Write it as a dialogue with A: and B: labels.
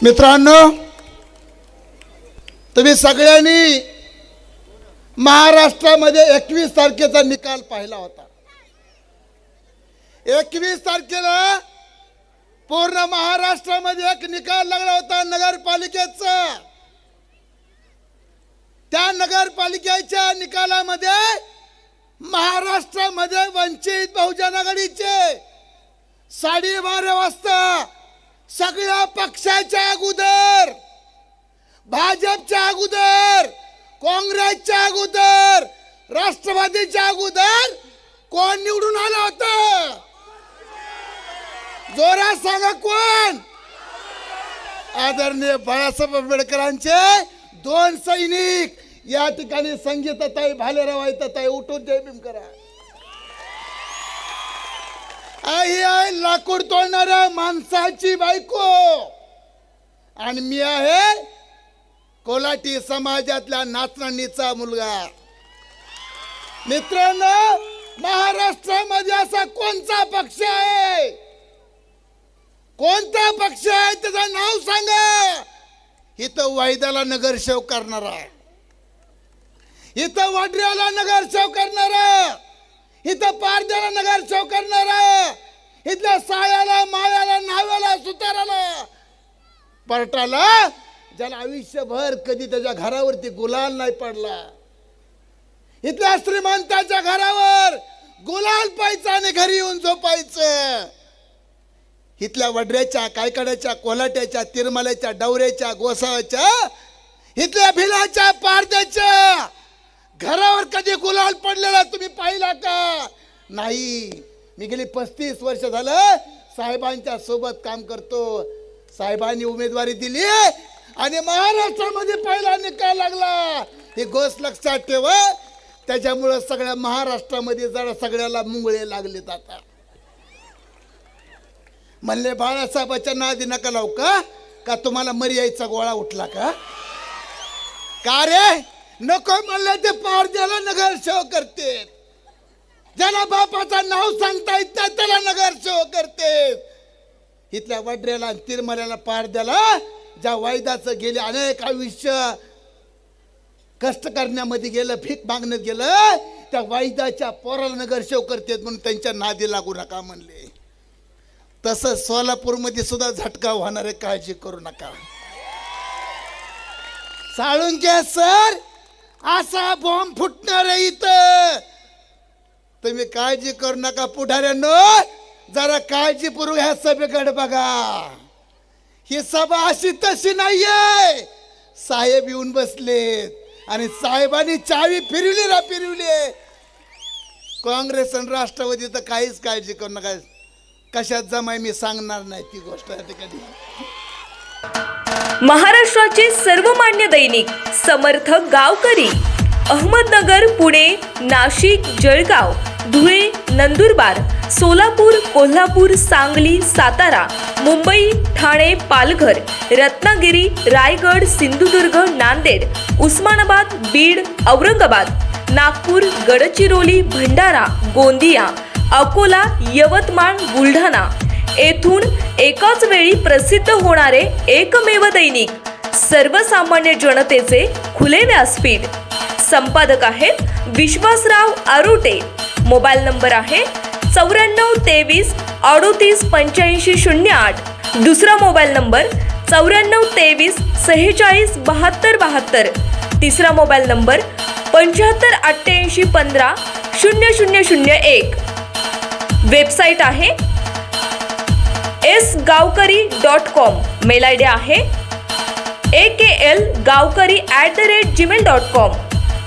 A: मित्रांनो, तुम्ही सगळ्यांनी महाराष्ट्रामध्ये 21 तारखेचा निकाल पाहिला होता। 21 तारखेला पूर्ण महाराष्ट्रामध्ये एक निकाल लागला होता नगरपालिकेचा। त्या नगरपालिकेच्या निकालामध्ये महाराष्ट्रामध्ये वंचित बहुजन आघाडीचे 12:30 वाजता सगळ्या पक्षाच्या अगोदर, भाजपच्या अगोदर, काँग्रेसच्या अगोदर, राष्ट्रवादीच्या अगोदर कोण निवडून आला होता? जोरात सांगा कोण? आदरणीय बाळासाहेब आंबेडकरांचे 2 सैनिक या ठिकाणी संगीताताई भालेराव ताई उठून जय भीम करा। आई आहे लाकूड तोडणाऱ्या माणसाची बायको आणि मी आहे कोल्हाटी समाजातल्या नाचणीचा मुलगा। मित्रांनो, महाराष्ट्रामध्ये असा कोणता पक्ष आहे? कोणता पक्ष आहे त्याचं नाव सांगा। इथं वायद्याला नगरसेवक करणारा, इथं वाड्याला नगरसेवक करणारा, इथं पारद्याला नगरसेवक करणारा, इथल्या सायाला, मायाला, नाव्याला, सुताराला, परटाला, ज्याला आयुष्यभर कधी त्याच्या घरावरती गुलाल नाही पडला, इथल्या श्रीमंताच्या घरावर गुलाल पाहायचा आणि घरी येऊन झोपायचं, इथल्या वड्याच्या, कायकड्याच्या, कोल्हाट्याच्या, तिरमाल्याच्या, डवऱ्याच्या, गोसाव्याच्या, इथल्या भिलाच्या, पारद्याच्या घरावर कधी गुलाल पडलेला तुम्ही पाहिला का? नाही। मी गेली 35 वर्ष झालं साहेबांच्या सोबत काम करतो। साहेबांनी उमेदवारी दिली आणि महाराष्ट्रामध्ये पहिला निकाल लागला। ही गोष्ट लक्षात ठेवा। त्याच्यामुळे सगळ्या महाराष्ट्रामध्ये जरा सगळ्याला मुंगळे लागले आता। म्हणले बाळासाहेबांच्या नादी नका लावू का तुम्हाला मर्यायचा गोळा उठला का? का रे? नको म्हणले ते पारद्याला नगरसेवक करते, ज्याला बापाचं नाव सांगता येत नाही त्याला नगरसेवक करते। इथल्या वड्याला आणि तिरमल्याला, पारद्याला ज्या वायदाचं गेले अनेक आयुष्य कष्ट करण्यामध्ये गेलं, भीक मागण्यात गेलं, त्या वायदाच्या पोराला नगरसेवक करतात म्हणून त्यांच्या नादी लागू नका म्हणले। तसंच सोलापूरमध्ये सुद्धा झटका होणार आहे, काळजी करू नका। साळुंके सर, असा बॉम्ब फुटणार आहे इथं, तुम्ही काळजी करू नका। पुढाऱ्यांनो, जरा काळजीपूर्वक ह्या सभेकडे बघा। ही सभा अशी तशी नाहीये। साहेब येऊन बसलेत आणि साहेबांनी चावी फिरवली। काँग्रेस आणि राष्ट्रवादी तर काहीच काळजी करू नका। कशात जमाय मी सांगणार नाही ती गोष्ट या ठिकाणी।
B: महाराष्ट्राचे सर्वमान्य दैनिक समर्थ गावकरी, अहमदनगर, पुणे, नाशिक, जळगाव, धुळे, नंदुरबार, सोलापूर, कोल्हापूर, सांगली, सातारा, मुंबई, ठाणे, पालघर, रत्नागिरी, रायगड, सिंधुदुर्ग, नांदेड, उस्मानाबाद, बीड, औरंगाबाद, नागपूर, गडचिरोली, भंडारा, गोंदिया, अकोला, यवतमाळ, बुलढाणा येथून एकाच वेळी प्रसिद्ध होणारे एकमेव दैनिक, सर्वसामान्य जनतेचे खुले व्यासपीठ। संपादक आहेत विश्वासराव आरोटे। मोबाईल नंबर आहे 94 23 38 85 08। दुसरा मोबाईल नंबर 94 23 46 72 72। तिसरा मोबाईल नंबर 75 88 15 0001। वेबसाईट आहे sgavkari.com। मेल आयडी आहे aklgavkari@gmail.com।